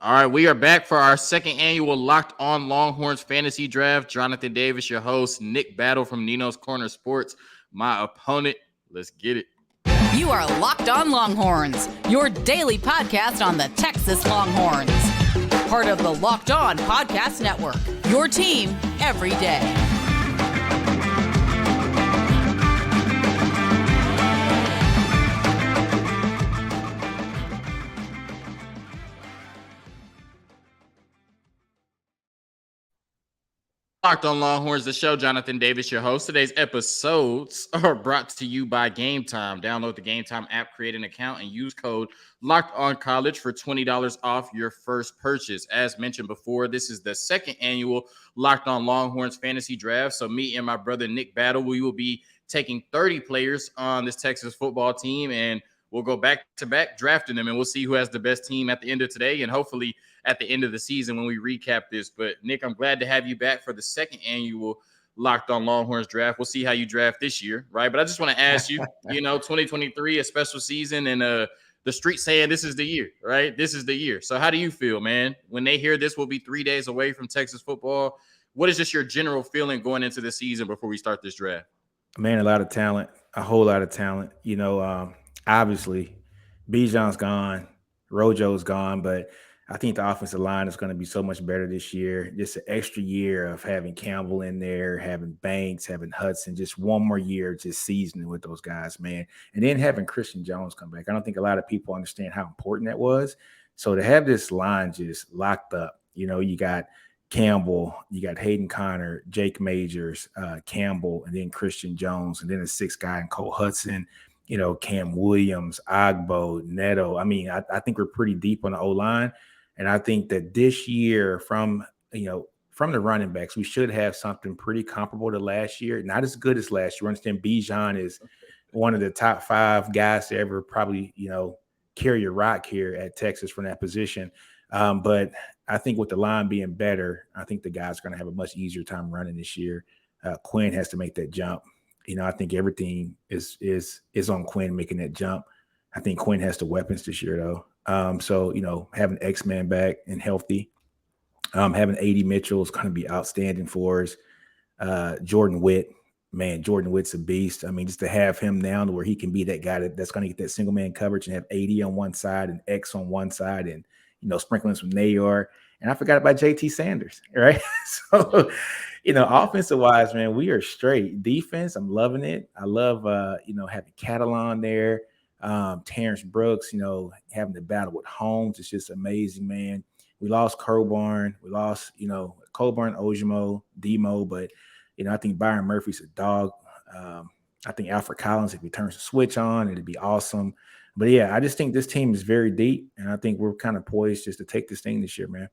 All right, we are back for our second annual Locked On Longhorns Fantasy Draft. Jonathan Davis, your host, Nick Battle from Nino's Corner Sports, my opponent. Let's get it. You are Locked On Longhorns, your daily podcast on the Texas Longhorns. Part of the Locked On Podcast Network, your team every day. Locked On Longhorns, the show. Jonathan Davis, your host. Today's episodes are brought to you by Gametime. Download the Gametime app, create an account, and use code Locked On College for $20 off your first purchase. As mentioned before, this is the second annual Locked On Longhorns Fantasy Draft. So me and my brother Nick Battle, we will be taking 30 players on this Texas football team, and we'll go back to back drafting them, and we'll see who has the best team at the end of today, and hopefully at the end of the season when we recap this. But Nick, I'm glad to have you back for the second annual Locked On Longhorns draft. We'll see how you draft this year, right? But I just want to ask you, 2023, a special season, and the street saying this is the year, right? This is the year. So how do you feel, man, when they hear this will be 3 days away from Texas football? What is just your general feeling going into the season before we start this draft? Man, a lot of talent, a whole lot of talent. Obviously, Bijan's gone, Rojo's gone, but I think the offensive line is going to be so much better this year. Just an extra year of having Campbell in there, having Banks, having Hudson, just one more year just seasoning with those guys, man. And then having Christian Jones come back. I don't think a lot of people understand how important that was. So to have this line just locked up, you got Campbell, you got Hayden Connor, Jake Majors, Campbell, and then Christian Jones, and then a sixth guy in Cole Hudson, Cam Williams, Agbo, Neto. I mean, I think we're pretty deep on the O-line. And I think that this year from the running backs, we should have something pretty comparable to last year. Not as good as last year. I understand Bijan is one of the top 5 guys to ever probably, carry a rock here at Texas from that position. But I think with the line being better, I think the guys are going to have a much easier time running this year. Quinn has to make that jump. I think everything is on Quinn making that jump. I think Quinn has the weapons this year, though. Having X-Man back and healthy, having A.D. Mitchell is going to be outstanding for us. Jordan Witt, man, Jordan Witt's a beast. I mean, just to have him now to where he can be that guy that's going to get that single man coverage and have 80 on one side and X on one side and, sprinkling some Nayor. And I forgot about JT Sanders, right? So, offensive wise, man, we are straight. Defense, I'm loving it. I love, having Catalan there. Terrence Brooks, having the battle with Holmes. It's just amazing, man. We lost Coburn. We lost, Coburn, Ojimo, Demo, but, I think Byron Murphy's a dog. I think Alfred Collins, if he turns the switch on, it'd be awesome. But, yeah, I just think this team is very deep, and I think we're kind of poised just to take this thing this year, man.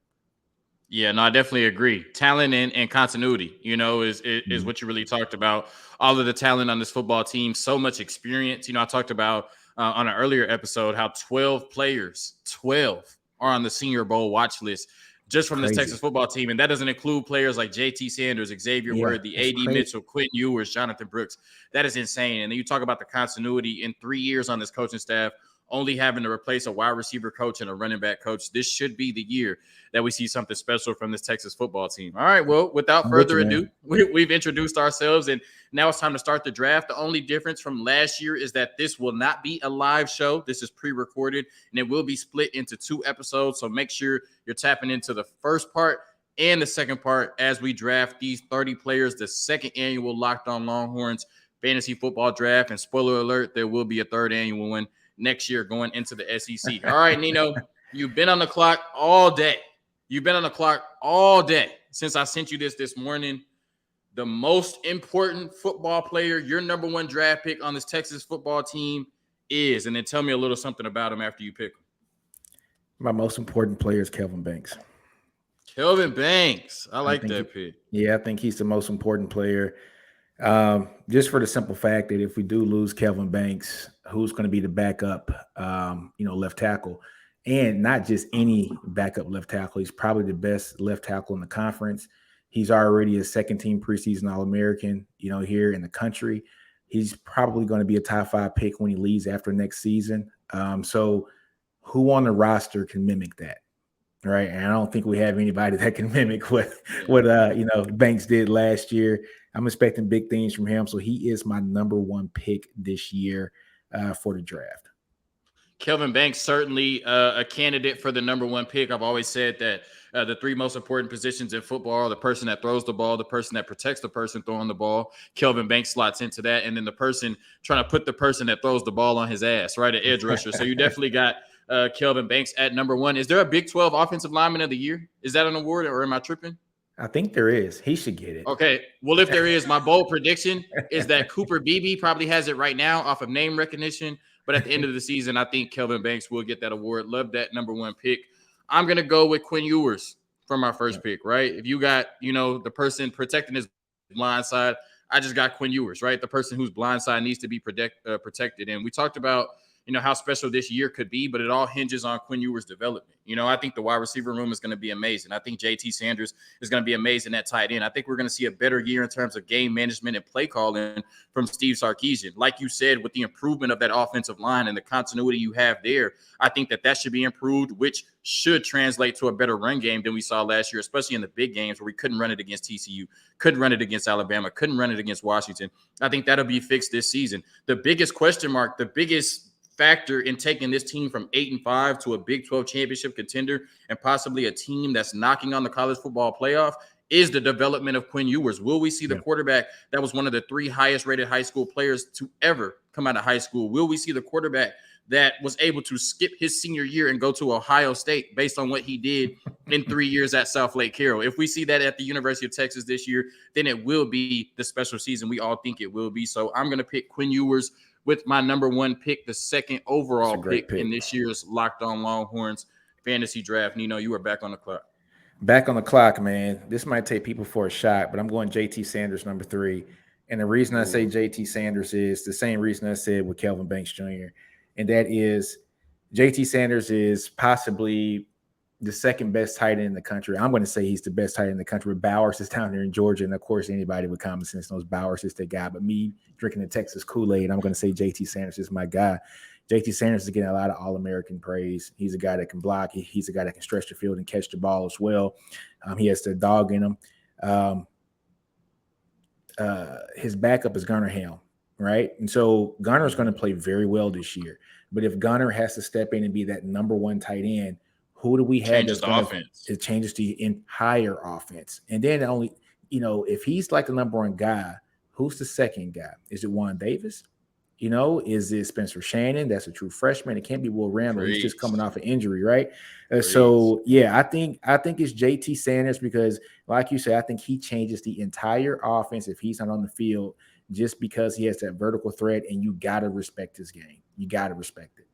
Yeah, no, I definitely agree. Talent and continuity, is what you really talked about. All of the talent on this football team, so much experience. I talked about on an earlier episode how 12 players, 12 are on the Senior Bowl watch list just from this Texas football team. And that doesn't include players like JT Sanders, Xavier Worthy, A.D. Mitchell, Quentin Ewers, Jonathan Brooks. That is insane. And then you talk about the continuity in 3 years on this coaching staff, only having to replace a wide receiver coach and a running back coach. This should be the year that we see something special from this Texas football team. All right, well, without further ado, we've introduced ourselves, and now it's time to start the draft. The only difference from last year is that this will not be a live show. This is pre-recorded, and it will be split into 2 episodes, so make sure you're tapping into the first part and the second part as we draft these 30 players, the second annual Locked On Longhorns Fantasy Football Draft. And spoiler alert, there will be a third annual one next year going into the SEC. All right, Nino, you've been on the clock all day. You've been on the clock all day since I sent you this morning. The most important football player, your number 1 draft pick on this Texas football team is, and then tell me a little something about him after you pick him. My most important player is Kelvin Banks. Kelvin Banks. I like that pick. Yeah, I think he's the most important player. Just for the simple fact that if we do lose Kelvin Banks, who's going to be the backup, left tackle, and not just any backup left tackle. He's probably the best left tackle in the conference. He's already a second-team preseason All-American, here in the country. He's probably going to be a top 5 pick when he leaves after next season. So who on the roster can mimic that, right? And I don't think we have anybody that can mimic what Yeah. Banks did last year. I'm expecting big things from him, so he is my number one pick this year for the draft. Kelvin Banks certainly a candidate for the number one pick. I've always said that the three most important positions in football are the person that throws the ball, the person that protects the person throwing the ball. Kelvin Banks slots into that, and then the person trying to put the person that throws the ball on his ass, right? An edge rusher. So you definitely got Kelvin Banks at number one. Is there a Big 12 Offensive Lineman of the Year? Is that an award, or am I tripping? I think there is. He should get it. Okay. Well, if there is, my bold prediction is that Cooper Beebe probably has it right now off of name recognition. But at the end of the season, I think Kelvin Banks will get that award. Love that number one pick. I'm going to go with Quinn Ewers for my first pick, right? If you got, the person protecting his blind side, I just got Quinn Ewers, right? The person whose blind side needs to be protected. And we talked about, how special this year could be, but it all hinges on Quinn Ewers' development. I think the wide receiver room is going to be amazing. I think JT Sanders is going to be amazing at tight end. I think we're going to see a better year in terms of game management and play calling from Steve Sarkisian. Like you said, with the improvement of that offensive line and the continuity you have there, I think that should be improved, which should translate to a better run game than we saw last year, especially in the big games where we couldn't run it against TCU, couldn't run it against Alabama, couldn't run it against Washington. I think that'll be fixed this season. The biggest question mark, the biggest factor in taking this team from 8-5 to a Big 12 championship contender and possibly a team that's knocking on the college football playoff is the development of Quinn Ewers. Will we see the quarterback that was one of the 3 highest rated high school players to ever come out of high school? Will we see the quarterback that was able to skip his senior year and go to Ohio State based on what he did in 3 years at South Lake Carroll? If we see that at the University of Texas this year, then it will be the special season we all think it will be. So I'm going to pick Quinn Ewers with my number one pick, the second overall pick in this year's Locked On Longhorns fantasy draft. Nino, you are back on the clock. Back on the clock, man. This might take people for a shot, but I'm going JT Sanders, number 3. And the reason I say JT Sanders is the same reason I said with Kelvin Banks Jr., and that is JT Sanders is possibly the second best tight end in the country. I'm going to say he's the best tight end in the country. Bowers is down there in Georgia, and of course, anybody with common sense knows Bowers is the guy. But me drinking the Texas Kool-Aid, I'm going to say JT Sanders is my guy. JT Sanders is getting a lot of All-American praise. He's a guy that can block. He's a guy that can stretch the field and catch the ball as well. He has the dog in him. His backup is Gunnar Helm, right? And so Gunnar is going to play very well this year. But if Gunnar has to step in and be that number one tight end, who do we have? Changes the offense. It changes the entire offense. And then only, if he's like the number one guy, who's the second guy? Is it Juan Davis? Is it Spencer Shannon? That's a true freshman. It can't be Will Randall. He's just coming off an injury, right? So yeah, I think it's JT Sanders because, like you said, I think he changes the entire offense if he's not on the field, just because he has that vertical threat, and you gotta respect his game. You gotta respect it.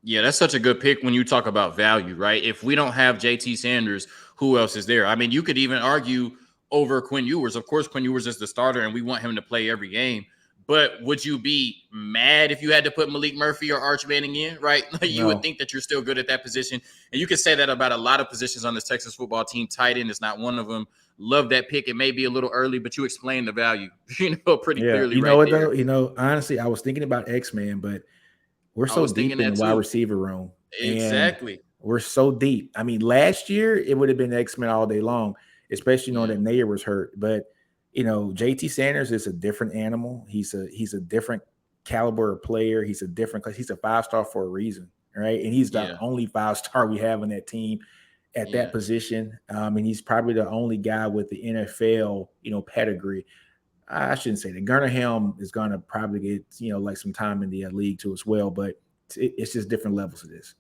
Yeah, that's such a good pick when you talk about value, right? If we don't have JT Sanders, who else is there? I mean, you could even argue over Quinn Ewers. Of course, Quinn Ewers is the starter, and we want him to play every game. But would you be mad if you had to put Malik Murphy or Arch Manning in, right? You would think that you're still good at that position. And you can say that about a lot of positions on this Texas football team. Tight end is not one of them. Love that pick. It may be a little early, but you explained the value, pretty clearly. Though? Honestly, I was thinking about X-Men, but we're so deep in the wide receiver room. Exactly. We're so deep. I mean, last year it would have been X-Men all day long, especially knowing that Nair was hurt. But JT Sanders is a different animal. He's a different caliber of player. He's a 5-star for a reason, right? And he's the only 5-star we have on that team at that position. And he's probably the only guy with the NFL, pedigree. I shouldn't say that. Gunnar Helm is going to probably get, like some time in the league too as well, but it's just different levels of this.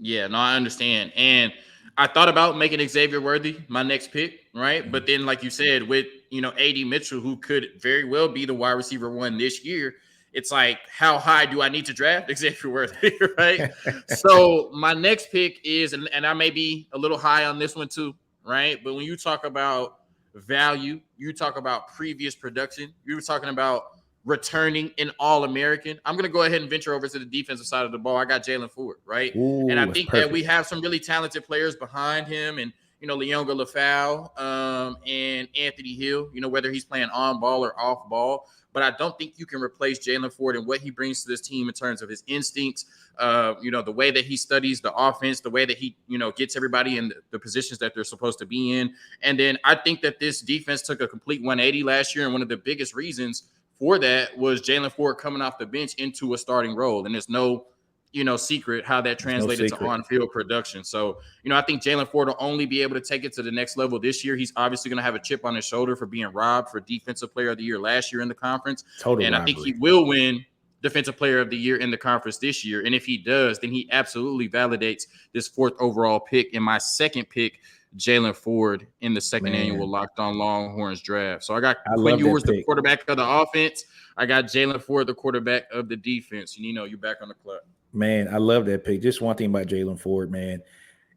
Yeah, no, I understand. And I thought about making Xavier Worthy my next pick, right? But then, like you said, with, A.D. Mitchell, who could very well be the wide receiver 1 this year, it's like, how high do I need to draft Xavier Worthy, right? So my next pick is, and I may be a little high on this one too, right? But when you talk about value, you talk about previous production, you were talking about returning an All-American. I'm going to go ahead and venture over to the defensive side of the ball. I got Jalen Ford, right? Ooh, and I think that we have some really talented players behind him, and Leonga Lafau and Anthony Hill, whether he's playing on ball or off ball. But I don't think you can replace Jalen Ford and what he brings to this team in terms of his instincts, The way that he studies the offense, the way that he, gets everybody in the positions that they're supposed to be in. And then I think that this defense took a complete 180 last year. And one of the biggest reasons for that was Jalen Ford coming off the bench into a starting role. And there's no, secret how that translated to on-field production. So, I think Jalen Ford will only be able to take it to the next level this year. He's obviously going to have a chip on his shoulder for being robbed for Defensive Player of the Year last year in the conference. Total and robbery. I think he will win Defensive Player of the Year in the conference this year. And if he does, then he absolutely validates this 4th overall pick. And my second pick, Jalen Ford, in the second annual Locked On Longhorns draft. So I got Quinn Ewers, the quarterback of the offense. I got Jalen Ford, the quarterback of the defense. You're back on the clock. Man, I love that pick. Just one thing about Jalen Ford, man.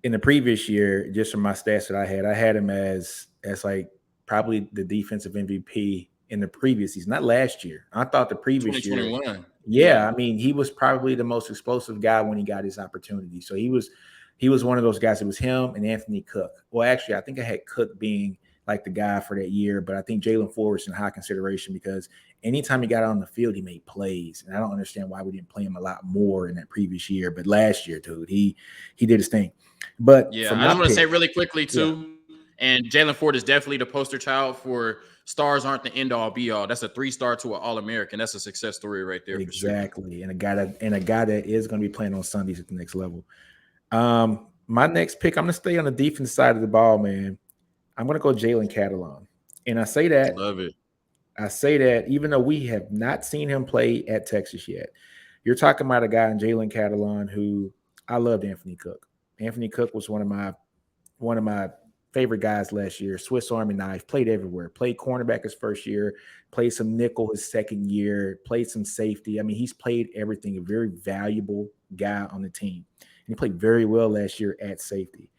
In the previous year, just from my stats that I had him as like probably the defensive MVP in the previous season, not last year. I thought the previous year. 2021. Yeah, I mean, he was probably the most explosive guy when he got his opportunity. So he was one of those guys. It was him and Anthony Cook. Well, actually, I think I had Cook being like the guy for that year, but I think Jalen Ford was in high consideration because anytime he got on the field, he made plays. And I don't understand why we didn't play him a lot more in that previous year. But last year, dude, he did his thing. But yeah, I just want to say really quickly too, and Jalen Ford is definitely the poster child for stars aren't the end all be all. That's a 3-star to an All-American. That's a success story right there. Exactly. For sure. And a guy that is going to be playing on Sundays at the next level. My next pick, I'm going to stay on the defense side of the ball, man. I'm going to go Jalen Catalon. And I say that. Love it. I say that even though we have not seen him play at Texas yet. You're talking about a guy in Jalen Catalon who I loved Anthony Cook. Anthony Cook was one of my favorite guys last year. Swiss Army knife, played everywhere. Played cornerback his first year, played some nickel his second year, played some safety. I mean, he's played everything. A very valuable guy on the team. And he played very well last year at safety.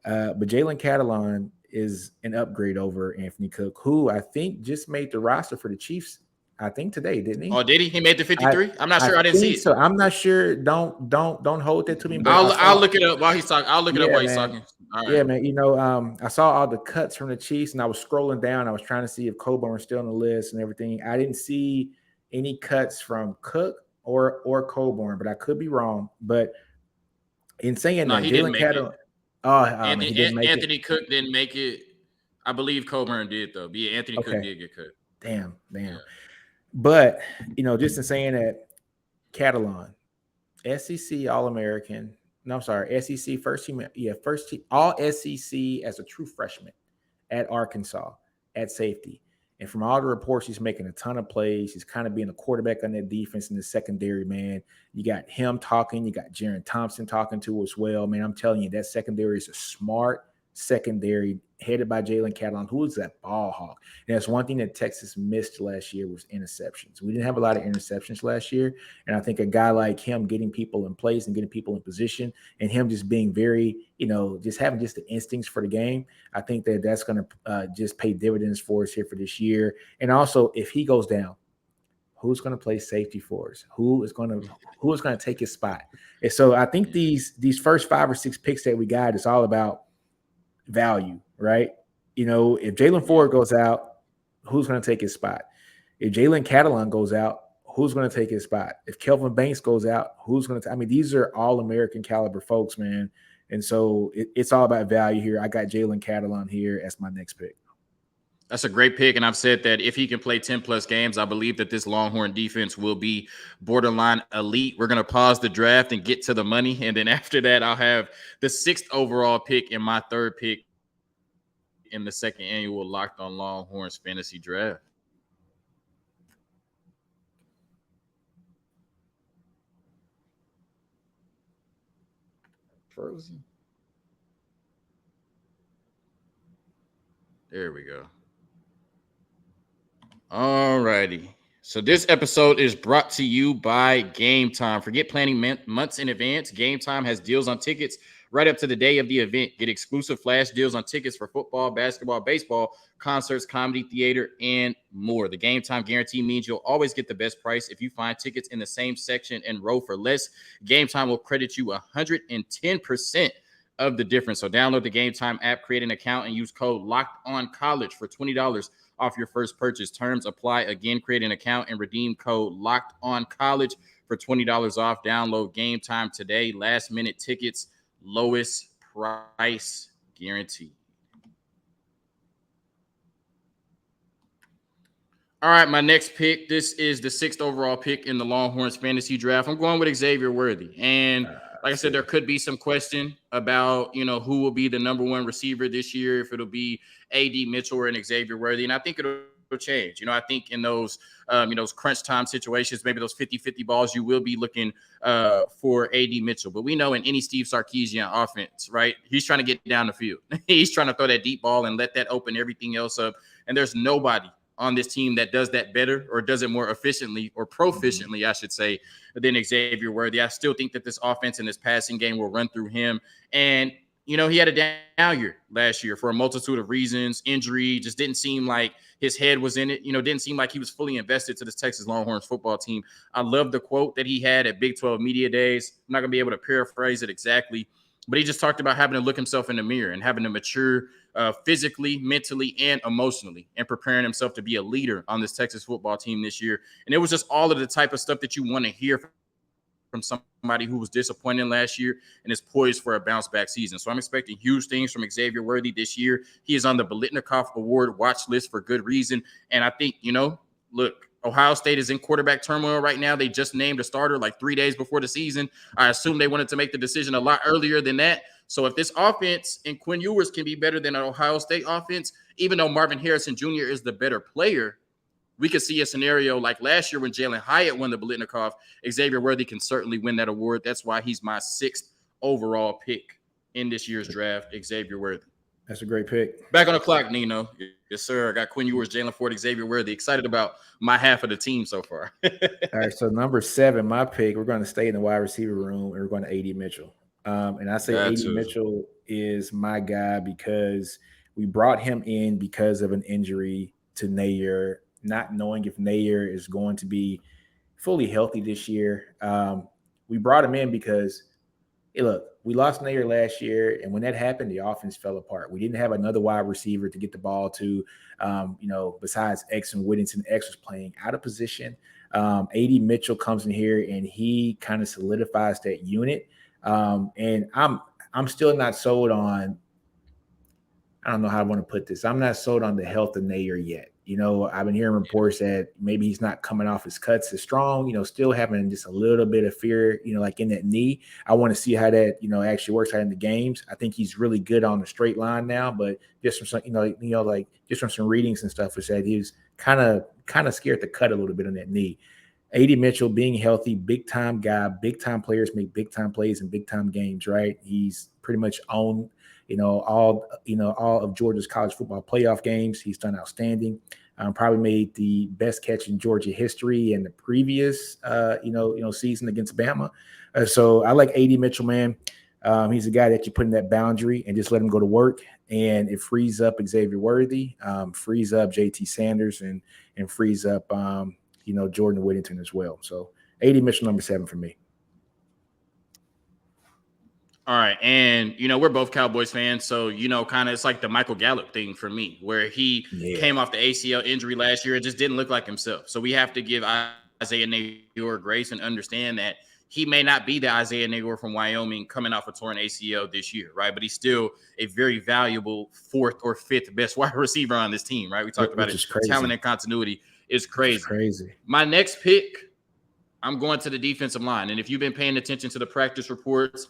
But Jalen Catalon is an upgrade over Anthony Cook, who I think just made the roster for the Chiefs. I think today, didn't he? Oh, did he? He made the 53? I'm not sure. I didn't see it. So I'm not sure. Don't hold that to me. But I'll look it up while he's talking. I'll look it up while he's talking. All right. Yeah, man. I saw all the cuts from the Chiefs, and I was scrolling down. I was trying to see if Coburn was still on the list and everything. I didn't see any cuts from Cook or Coburn, but I could be wrong. But in saying that, Jalen Catalon. Anthony Cook didn't make it. I believe Coburn did, though. Yeah, Anthony Cook did get cut. Damn. Yeah. But, just in saying that, Catalon, SEC All-American. No, I'm sorry, SEC first team. Yeah, first team, all SEC as a true freshman at Arkansas at safety. And from all the reports, he's making a ton of plays. He's kind of being a quarterback on that defense in the secondary, man. You got him talking. You got Jaron Thompson talking to as well. Man, I'm telling you, that secondary is a smart secondary headed by Jalen Catalon, who is that ball hawk. And that's one thing that Texas missed last year was interceptions. We didn't have a lot of interceptions last year. And I think a guy like him getting people in place and getting people in position and him just being very, just having just the instincts for the game, I think that that's going to just pay dividends for us here for this year. And also, if he goes down, who's going to play safety for us? Who is going to take his spot? And so I think these first 5 or 6 picks that we got is all about value, right? If Jalen Ford goes out, who's going to take his spot? If Jalen Catalon goes out, who's going to take his spot? If Kelvin Banks goes out, who's going to? These are all American caliber folks, man. And so it's all about value here. I got Jalen Catalon here as my next pick. That's a great pick. And I've said that if he can play 10 plus games, I believe that this Longhorn defense will be borderline elite. We're going to pause the draft and get to the money. And then after that, I'll have the 6th overall pick and my 3rd pick in the second annual Locked On Longhorns fantasy draft. Frozen. There we go. All righty. So this episode is brought to you by Gametime. Forget planning months in advance. Gametime has deals on tickets right up to the day of the event. Get exclusive flash deals on tickets for football, basketball, baseball, concerts, comedy, theater, and more. The Gametime guarantee means you'll always get the best price. If you find tickets in the same section and row for less, Gametime will credit you 110% of the difference. So download the Gametime app, create an account, and use code LOCKEDONCollege for $20 off your first purchase. Terms apply. Again, create an account and redeem code LOCKEDONCollege for $20 off. Download Gametime today. Last minute tickets, lowest price guaranteed. All right, my next pick. This is the 6th overall pick in the Longhorns fantasy draft. I'm going with Xavier Worthy. And like I said, there could be some question about, who will be the number one receiver this year, if it'll be A.D. Mitchell or an Xavier Worthy. And I think it'll change. I think in those, those crunch time situations, maybe those 50-50 balls, you will be looking for A.D. Mitchell. But we know in any Steve Sarkisian offense, right, he's trying to get down the field. He's trying to throw that deep ball and let that open everything else up. And there's nobody on this team that does that better or does it more efficiently or proficiently, I should say, than Xavier Worthy. I still think that this offense and this passing game will run through him. And, he had a down year last year for a multitude of reasons. Injury, just didn't seem like his head was in it. Didn't seem like he was fully invested to this Texas Longhorns football team. I love the quote that he had at Big 12 Media Days. I'm not going to be able to paraphrase it exactly, but he just talked about having to look himself in the mirror and having to mature physically, mentally, and emotionally, and preparing himself to be a leader on this Texas football team this year. And it was just all of the type of stuff that you want to hear from somebody who was disappointed last year and is poised for a bounce-back season. So I'm expecting huge things from Xavier Worthy this year. He is on the Biletnikoff Award watch list for good reason. And I think, look, Ohio State is in quarterback turmoil right now. They just named a starter like 3 days before the season. I assume they wanted to make the decision a lot earlier than that. So if this offense and Quinn Ewers can be better than an Ohio State offense, even though Marvin Harrison Jr. is the better player, we could see a scenario like last year when Jalen Hyatt won the Biletnikoff. Xavier Worthy can certainly win that award. That's why he's my 6th overall pick in this year's draft, Xavier Worthy. That's a great pick. Back on the clock, Nino. Yes, sir. I got Quinn Ewers, Jalen Ford, Xavier Worthy. Excited about my half of the team so far. All right, so number 7, my pick, we're going to stay in the wide receiver room, and we're going to A.D. Mitchell. And I say A.D. Mitchell is my guy because we brought him in because of an injury to Nayer, not knowing if Nayer is going to be fully healthy this year. We brought him in because, hey, look, we lost Nayer last year, and when that happened, the offense fell apart. We didn't have another wide receiver to get the ball to, besides X and Whittington. X was playing out of position. A.D. Mitchell comes in here, and he kind of solidifies that unit. And I'm still not sold on, I don't know how I want to put this. I'm not sold on the health of Nayer yet. I've been hearing reports that maybe he's not coming off his cuts as strong, still having just a little bit of fear, like in that knee. I want to see how that, actually works out in the games. I think he's really good on the straight line now, but just from some, just from some readings and stuff, was that he was kind of scared to cut a little bit on that knee. A.D. Mitchell being healthy, big time guy, big time players make big time plays in big time games, right? He's pretty much owned, all of Georgia's college football playoff games. He's done outstanding. Probably made the best catch in Georgia history in the previous, season against Bama. So I like A.D. Mitchell, man. He's a guy that you put in that boundary and just let him go to work, and it frees up Xavier Worthy, frees up J.T. Sanders, and frees up Jordan Whittington as well. So A.D. Mitchell, number 7 for me. All right. And, we're both Cowboys fans. So, kind of it's like the Michael Gallup thing for me, where he came off the ACL injury last year and just didn't look like himself. So we have to give Isaiah Neyor grace and understand that he may not be the Isaiah Neyor from Wyoming coming off a torn ACL this year, right? But he's still a very valuable 4th or 5th best wide receiver on this team, right? We talked about it. Talent and continuity is crazy. My next pick, I'm going to the defensive line. And if you've been paying attention to the practice reports,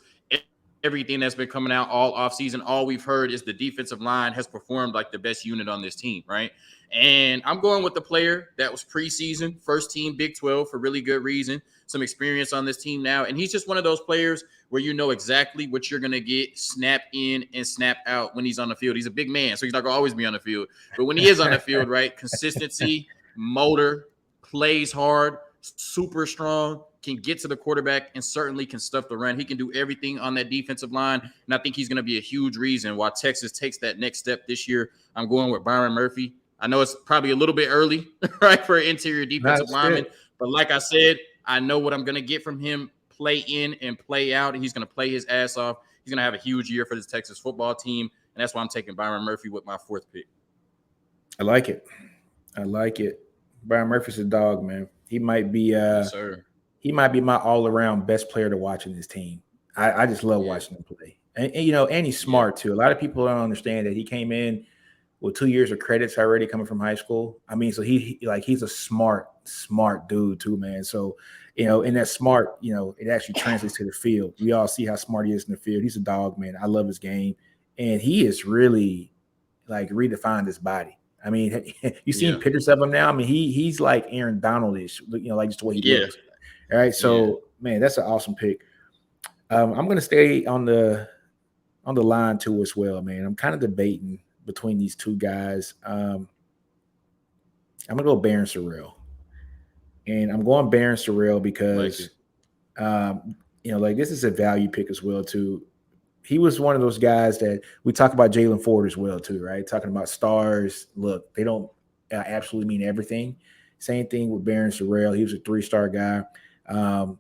everything that's been coming out all offseason, all we've heard is the defensive line has performed like the best unit on this team, right? And I'm going with the player that was preseason, first team Big 12 for really good reason, some experience on this team now. And he's just one of those players where you know exactly what you're going to get snap in and snap out when he's on the field. He's a big man, so he's not going to always be on the field. But when he is on the field, right, consistency, motor, plays hard, super strong, can get to the quarterback, and certainly can stuff the run. He can do everything on that defensive line, and I think he's going to be a huge reason why Texas takes that next step this year. I'm going with Byron Murphy. I know it's probably a little bit early, right, for an interior defensive lineman, but like I said, I know what I'm going to get from him play in and play out, and he's going to play his ass off. He's going to have a huge year for this Texas football team, and that's why I'm taking Byron Murphy with my 4th pick. I like it. Byron Murphy's a dog, man. He might be yes, sir. he might be my all-around best player to watch in this team. I just love watching him play. And and he's smart too. A lot of people don't understand that he came in with 2 years of credits already coming from high school. I mean, so he's a smart dude too, man. So, and that smart, it actually translates to the field. We all see how smart he is in the field. He's a dog, man. I love his game. And he is really like redefined his body. I mean, you seen pictures of him now. I mean, he's like Aaron Donald-ish, like just the way he looks. All right. So, man, that's an awesome pick. I'm going to stay on the line too as well, man. I'm kind of debating between these two guys. I'm going to go Barron Sorrell. And I'm going Barron Sorrell because, this is a value pick as well too. He was one of those guys that we talk about Jalen Ford as well too, right? Talking about stars. Look, they don't absolutely mean everything. Same thing with Barron Sorrell. He was a 3-star guy.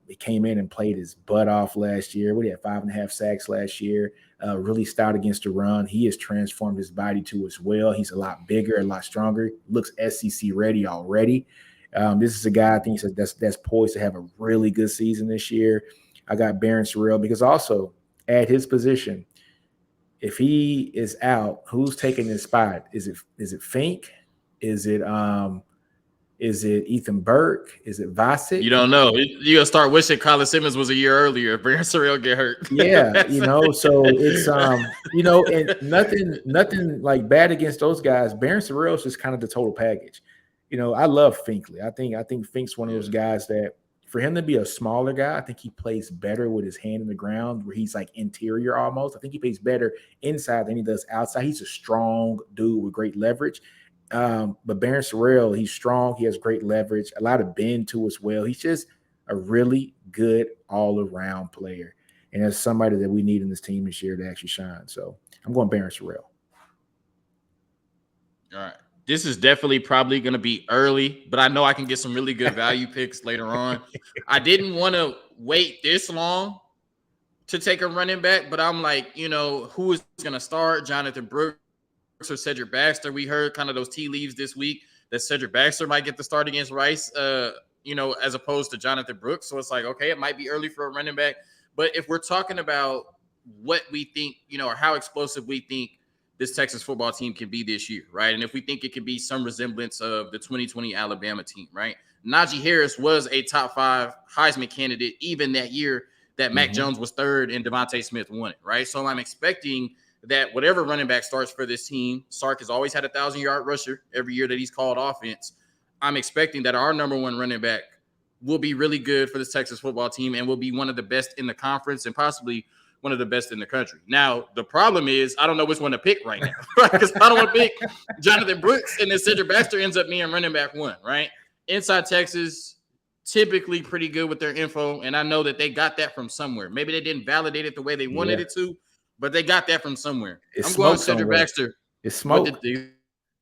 He came in and played his butt off last year. He had 5.5 sacks last year. Really stout against the run. He has transformed his body too as well. He's a lot bigger, a lot stronger. Looks SEC ready already. This is a guy I think that's poised to have a really good season this year. I got Barron Sorrell because also at his position, if he is out, who's taking his spot? Is it Fink? Is it Ethan Burke? Is it Vasek? You don't know. You're going to start wishing Colin Simmons was a year earlier. Barron Sorrell get hurt. Yeah, so it's and nothing like bad against those guys. Barron Sorrell is just kind of the total package. I love Finkley. I think Fink's one of those guys that for him to be a smaller guy, I think he plays better with his hand in the ground where he's like interior almost. I think he plays better inside than he does outside. He's a strong dude with great leverage. But Barron Sorrell, he's strong. He has great leverage, a lot of bend too as well. He's just a really good all-around player. And that's somebody that we need in this team this year to actually shine. So I'm going Barron Sorrell. All right. This is definitely probably going to be early, but I know I can get some really good value picks later on. I didn't want to wait this long to take a running back, but I'm like, who is going to start? Jonathan Brooks or Cedric Baxter? We heard kind of those tea leaves this week that Cedric Baxter might get the start against Rice, as opposed to Jonathan Brooks. So it's like, okay, it might be early for a running back. But if we're talking about what we think, or how explosive we think this Texas football team can be this year, right? And if we think it could be some resemblance of the 2020 Alabama team, right? Najee Harris was a top 5 Heisman candidate even that year that Mac Jones was 3rd and Devontae Smith won it, right? So I'm expecting that whatever running back starts for this team, Sark has always had a 1,000-yard rusher every year that he's called offense. I'm expecting that our number 1 running back will be really good for this Texas football team and will be one of the best in the conference and possibly one of the best in the country. Now, the problem is I don't know which one to pick right now, right? Because I don't want to pick Jonathan Brooks and then Cedric Baxter ends up being running back 1, right? Inside Texas, typically pretty good with their info, and I know that they got that from somewhere. Maybe they didn't validate it the way they wanted it to, but they got that from somewhere. I'm going with Cedric Baxter. It's smoke.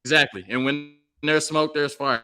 Exactly. And when there's smoke, there's fire.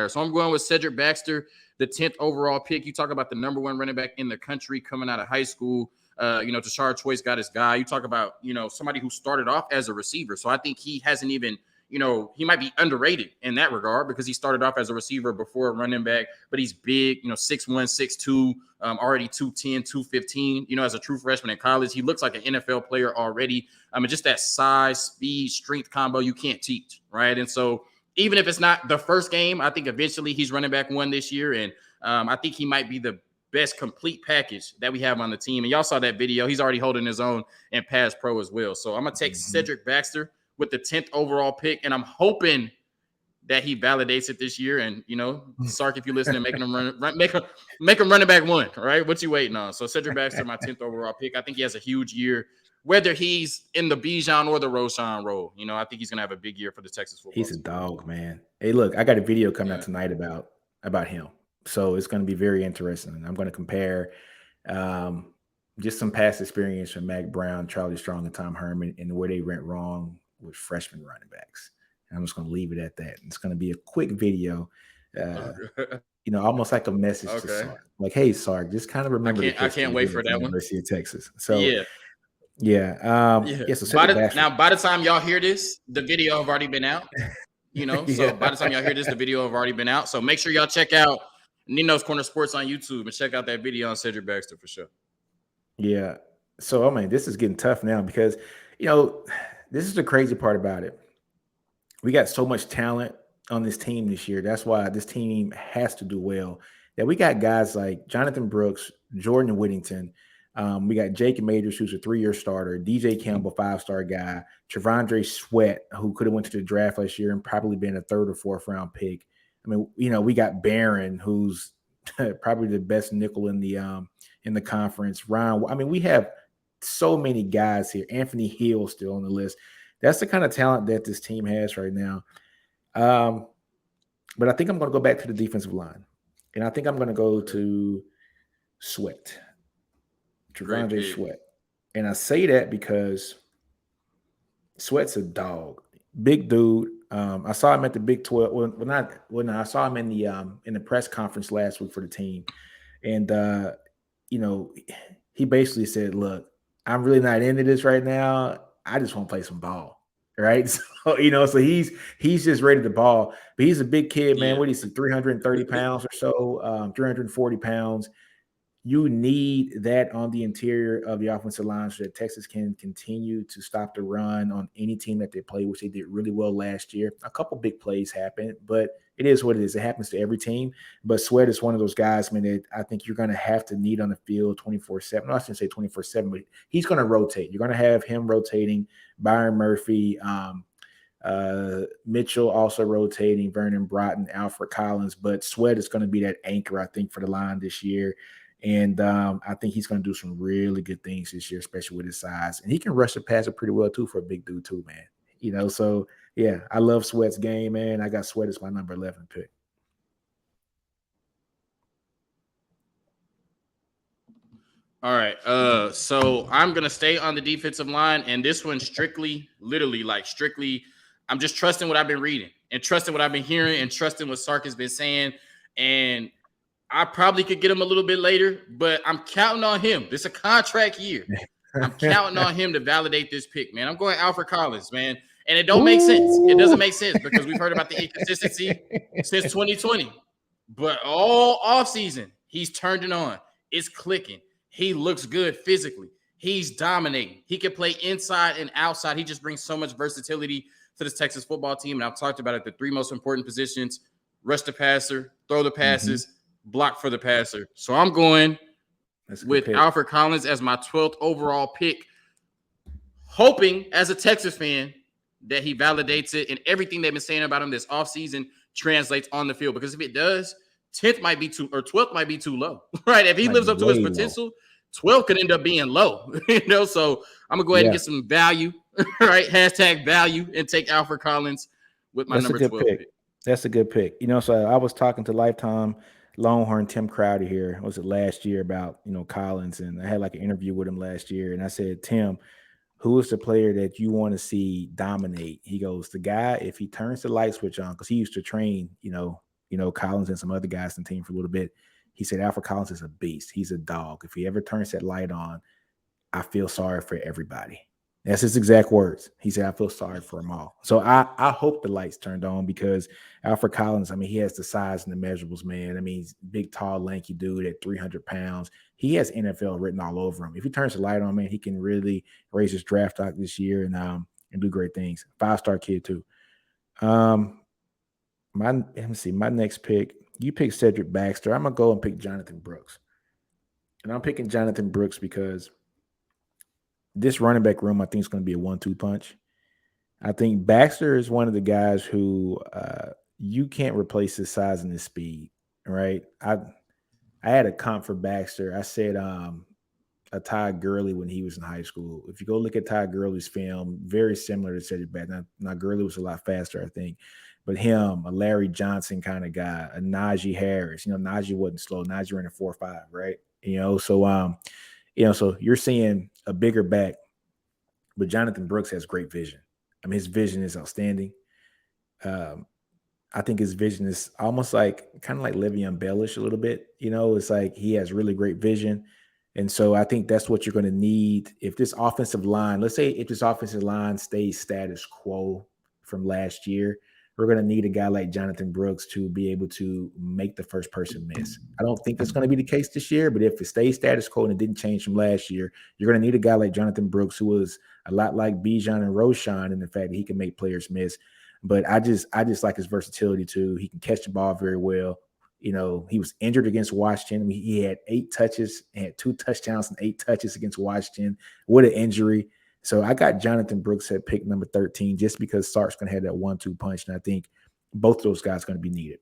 So I'm going with Cedric Baxter, the 10th overall pick. You talk about the number 1 running back in the country coming out of high school. Tashard Choice got his guy. You talk about, somebody who started off as a receiver. So I think he hasn't even, he might be underrated in that regard because he started off as a receiver before a running back, but he's big, 6'1", 6'2", already 210, 215, as a true freshman in college. He looks like an NFL player already. Just that size, speed, strength combo you can't teach, right? And so even if it's not the first game, I think eventually he's running back 1 this year. And I think he might be the best complete package that we have on the team. And y'all saw that video. He's already holding his own in pass pro as well. So I'm going to take Cedric Baxter with the 10th overall pick. And I'm hoping that he validates it this year. And, Sark, if you're listening, making him make him running back 1, right? What you waiting on? So Cedric Baxter, my 10th overall pick. I think he has a huge year, whether he's in the Bijan or the Roshan role. I think he's going to have a big year for the Texas football team. He's a dog, man. Hey, look, I got a video coming out tonight about him. So it's going to be very interesting. I'm going to compare just some past experience from Mac Brown, Charlie Strong, and Tom Herman and where they went wrong with freshman running backs. And I'm just going to leave it at that. It's going to be a quick video, almost like a message to Sark. Like, hey, Sark, just kind of remember. I can't wait for that one. University of Texas. So So by the time y'all hear this, the video have already been out. So by the time y'all hear this, the video have already been out. So make sure y'all check out Nino's Corner Sports on YouTube and check out that video on Cedric Baxter for sure. Yeah. So, I mean, this is getting tough now because, this is the crazy part about it. We got so much talent on this team this year. That's why this team has to do well. That we got guys like Jonathan Brooks, Jordan Whittington. We got Jake Majors, who's a 3-year starter. DJ Campbell, 5-star guy. Trevondre Sweat, who could have went to the draft last year and probably been a 3rd or 4th round pick. I mean, we got Barron, who's probably the best nickel in the conference. Ryan, I mean, we have so many guys here. Anthony Hill still on the list. That's the kind of talent that this team has right now. But I think I'm going to go back to the defensive line. And I think I'm going to go to Sweat. Trevondre Sweat. And I say that because Sweat's a dog. Big dude. I saw him at the Big 12. I saw him in the press conference last week for the team. And, he basically said, look, I'm really not into this right now. I just want to play some ball. Right. So, so he's just ready to ball. But he's a big kid, man. What is he, 330 pounds or so, 340 pounds. You need that on the interior of the offensive line so that Texas can continue to stop the run on any team that they play, which they did really well last year. A couple big plays happened, but it is what it is. It happens to every team. But Sweat is one of those guys, man, that I think you're going to have to need on the field 24/7. No, I shouldn't say 24/7, but he's going to rotate. You're going to have him rotating, Byron Murphy, Mitchell also rotating, Vernon Broughton, Alfred Collins. But Sweat is going to be that anchor, I think, for the line this year. And I think he's going to do some really good things this year, especially with his size. And he can rush the passer pretty well, too, for a big dude, too, man. So, yeah, I love Sweat's game, man. I got Sweat as my number 11 pick. All right. So I'm going to stay on the defensive line. And this one strictly, I'm just trusting what I've been reading and trusting what I've been hearing and trusting what Sark has been saying. And I probably could get him a little bit later, but I'm counting on him. This is a contract year. I'm counting on him to validate this pick, man. I'm going Alfred Collins, man. And it don't make sense. It doesn't make sense because we've heard about the inconsistency since 2020. But all offseason, he's turned it on. It's clicking. He looks good physically. He's dominating. He can play inside and outside. He just brings so much versatility to this Texas football team. And I've talked about it, the 3 most important positions: rush the passer, throw the passes, block for the passer. So I'm going with Alfred Collins as my 12th overall pick, hoping as a Texas fan that he validates it and everything they've been saying about him this offseason translates on the field. Because if it does, 10th might be too, or 12th might be too low, right? If he lives up to his potential, 12 could end up being low, So I'm going to go ahead and get some value, right? Hashtag value, and take Alfred Collins with my number 12 pick. That's a good pick. So I was talking to Lifetime Longhorn Tim Crowder here. Was it last year about, Collins? And I had like an interview with him last year. And I said, Tim, who is the player that you want to see dominate? He goes, the guy, if he turns the light switch on, because he used to train, Collins and some other guys in the team for a little bit. He said, Alfred Collins is a beast. He's a dog. If he ever turns that light on, I feel sorry for everybody. That's his exact words. He said, I feel sorry for them all. So I hope the lights turned on because Alfred Collins, I mean, he has the size and the measurables, man. I mean, he's a big, tall, lanky dude at 300 pounds. He has NFL written all over him. If he turns the light on, man, he can really raise his draft stock this year and do great things. 5-star kid, too. My next pick, you pick Cedric Baxter. I'm going to go and pick Jonathan Brooks. And I'm picking Jonathan Brooks because this running back room, I think, is going to be a 1-2 punch. I think Baxter is one of the guys who you can't replace his size and his speed, right? I had a comp for Baxter. I said a Todd Gurley when he was in high school. If you go look at Todd Gurley's film, very similar to Cedric Baxter. Now Gurley was a lot faster, I think. But him, a Larry Johnson kind of guy, a Najee Harris. Najee wasn't slow. Najee ran a 4.5, right? So you're seeing a bigger back, but Jonathan Brooks has great vision. I mean, his vision is outstanding. I think his vision is almost kind of like Le'Veon Bell-ish a little bit. It's like he has really great vision. And so I think that's what you're going to need. If this offensive line, let's say if this offensive line stays status quo from last year, we're going to need a guy like Jonathan Brooks to be able to make the first person miss. I don't think that's going to be the case this year, but if it stays status quo and it didn't change from last year, you're going to need a guy like Jonathan Brooks, who was a lot like Bijan and Roshan in the fact that he can make players miss. But I just like his versatility too. He can catch the ball very well. You know, he was injured against Washington. He had 8 touches, and had 2 touchdowns and 8 touches against Washington. What an injury. So I got Jonathan Brooks at pick number 13 just because Sark's going to have that 1-2 punch. And I think both of those guys are going to be needed.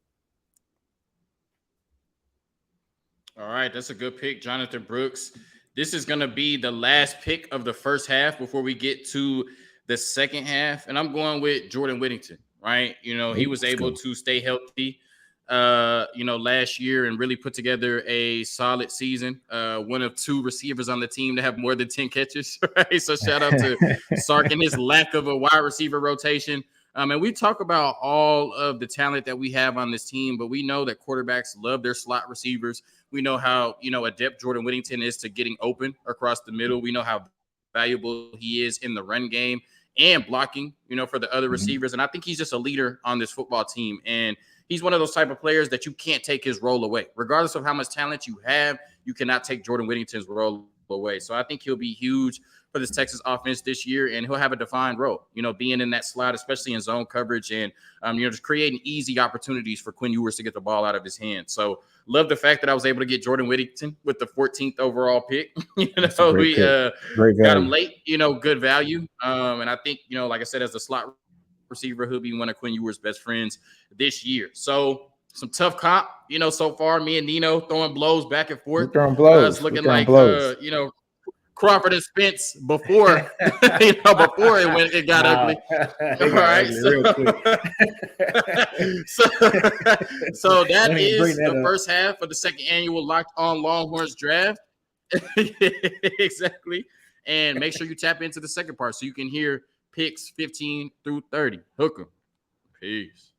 All right, that's a good pick, Jonathan Brooks. This is going to be the last pick of the first half before we get to the second half. And I'm going with Jordan Whittington, right? You know, he was able to stay healthy, last year and really put together a solid season. One of 2 receivers on the team to have more than 10 catches, right? So shout out to Sark and his lack of a wide receiver rotation. And we talk about all of the talent that we have on this team, but we know that quarterbacks love their slot receivers. We know how, adept Jordan Whittington is to getting open across the middle. We know how valuable he is in the run game and blocking, for the other receivers. And I think he's just a leader on this football team. And he's one of those type of players that you can't take his role away. Regardless of how much talent you have, you cannot take Jordan Whittington's role away. So I think he'll be huge for this Texas offense this year, and he'll have a defined role, being in that slot, especially in zone coverage and, just creating easy opportunities for Quinn Ewers to get the ball out of his hands. So love the fact that I was able to get Jordan Whittington with the 14th overall pick. We got him late, good value. And I think, like I said, as the slot receiver, he'll be one of Quinn Ewers' best friends this year. So some tough comp, so far. Me and Nino throwing blows back and forth. We're throwing blows. It's looking like, Crawford and Spence before, before it got ugly. All right. So that is the first half of the second annual Locked On Longhorns draft. Exactly. And make sure you tap into the second part so you can hear picks 15 through 30. Hook 'em. Peace.